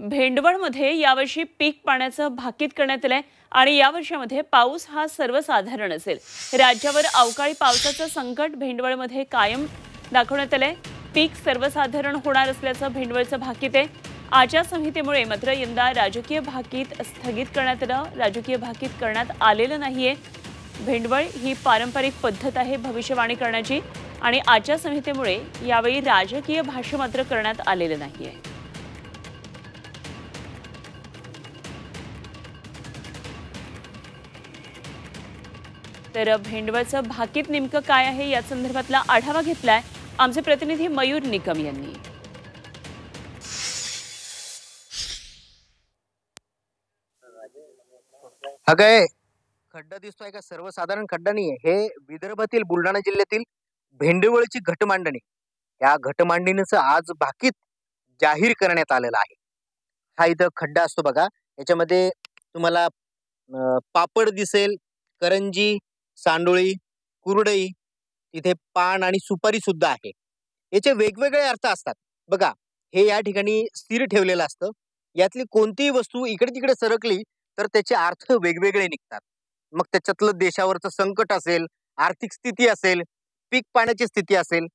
भेंडवळमध्ये यावर्षी पीक पाण्याचं भाकीत करण्यात आलंय आणि या वर्षामध्ये पाऊस हा सर्वसाधारण असेल। राज्यावर अवकाळी पावसाचं संकट भेंडवळमध्ये कायम दाखवण्यात आलंय। पीक सर्वसाधारण होणार असल्याचं भेंडवळचं भाकीत आहे। आचारसंहितेमुळे मात्र यंदा राजकीय भाकीत स्थगित करण्यात आलं। राजकीय भाकीत करण्यात आलेलं नाहीये। भेंडवळ ही पारंपरिक पद्धत आहे भविष्यवाणी करण्याची आणि आचारसंहितेमुळे यावेळी राजकीय भाष्य मात्र करण्यात आलेलं नाहीये। तर भेंडवळचं भाकीत नेमकं काय आहे या संदर्भातला आढावा घेतलाय आमचे प्रतिनिधी मयूर निकम यांनी। हा काय खड्डा दिसतोय का? सर्वसाधारण खड्डा नाहीये, हे विदर्भातील बुलढाणा जिल्ह्यातील भेंडवळची घटमांडणी। या घटमांडणीचं आज भाकीत जाहीर करण्यात आलेलं आहे। हा इथं खड्डा असतो बघा, याच्यामध्ये तुम्हाला पापड दिसेल, करंजी, सांडोळी, कुरडई, तिथे पान आणि सुपारी सुद्धा आहे। याचे वेगवेगळे अर्थ असतात बघा। हे या ठिकाणी स्थिर ठेवलेलं असतं। यातली कोणतीही वस्तू इकडे तिकडे सरकली तर त्याचे अर्थ वेगवेगळे निघतात। मग त्याच्यातलं देशावरचं संकट असेल, आर्थिक स्थिती असेल, पीक पाण्याची स्थिती असेल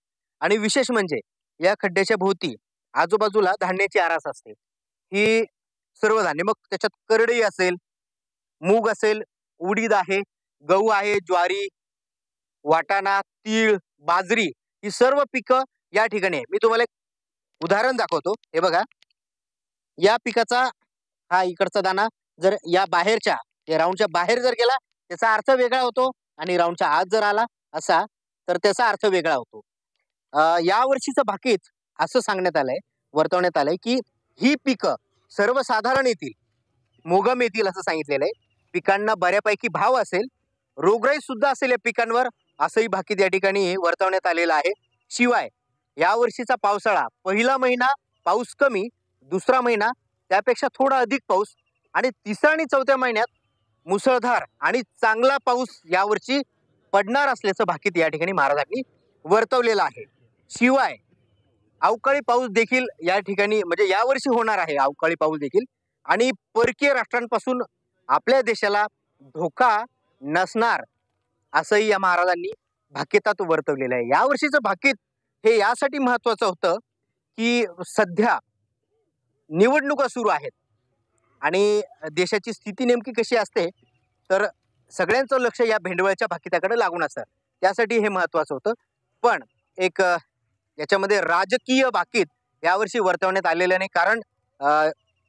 आणि विशेष म्हणजे या खड्ड्याच्या भोवती आजूबाजूला धान्याची आरास असते। ही सर्व धान्य, मग त्याच्यात करडई असेल, मूग असेल, उडीद आहे, गहू आहे, ज्वारी, वाटाणा, तीळ, बाजरी, ही सर्व पिकं या ठिकाणी आहे। मी तुम्हाला एक उदाहरण दाखवतो। हे बघा, या पिकाचा हा इकडचा दाना जर या बाहेरच्या राऊंडच्या बाहेर जर गेला त्याचा अर्थ वेगळा होतो आणि राऊंडच्या आत जर आला असा तर त्याचा अर्थ वेगळा होतो। या वर्षीचं भाकीत असं सांगण्यात आलंय, वर्तवण्यात आलंय की ही पिकं सर्वसाधारण येतील, मोगम येतील असं सांगितलेलं आहे। पिकांना बऱ्यापैकी भाव असेल, रोगराई सुद्धा असेल या पिकांवर, असंही भाकीत या ठिकाणी वर्तवण्यात आलेलं आहे। शिवाय या वर्षीचा पावसाळा पहिला महिना पाऊस कमी, दुसरा महिना त्यापेक्षा थोडा अधिक पाऊस आणि तिसरा आणि चौथ्या महिन्यात मुसळधार आणि चांगला पाऊस यावर्षी पडणार असल्याचं भाकीत या ठिकाणी महाराजांनी वर्तवलेलं आहे। शिवाय अवकाळी पाऊस देखील या ठिकाणी म्हणजे यावर्षी होणार आहे, अवकाळी पाऊस देखील, आणि परकीय राष्ट्रांपासून आपल्या देशाला धोका नसणार असंही या महाराजांनी भाकीतात वर्तवलेलं आहे। यावर्षीचं भाकीत हे यासाठी महत्वाचं होतं की सध्या निवडणुका सुरू आहेत आणि देशाची स्थिती नेमकी कशी असते तर सगळ्यांचं लक्ष या भेंडवळच्या भाकीताकडे लागून असतं, त्यासाठी हे महत्वाचं होतं। पण एक याच्यामध्ये राजकीय भाकीत यावर्षी वर्तवण्यात आलेलं नाही, कारण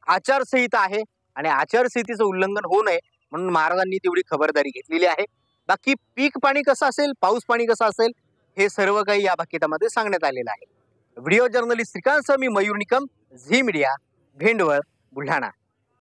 आचारसंहिता आहे आणि आचारसंहितेचं उल्लंघन होऊ नये म्हणून महाराजांनी तेवढी खबरदारी घेतलेली आहे। बाकी पीक पाणी कसं असेल, पाऊस पाणी कसं असेल, हे सर्व काही या भाकीतामध्ये सांगण्यात आलेलं आहे। व्हिडिओ जर्नलिस्ट श्रीकांत सह मी मयूर निकम, झी मीडिया, भेंडवळ, बुलढाणा।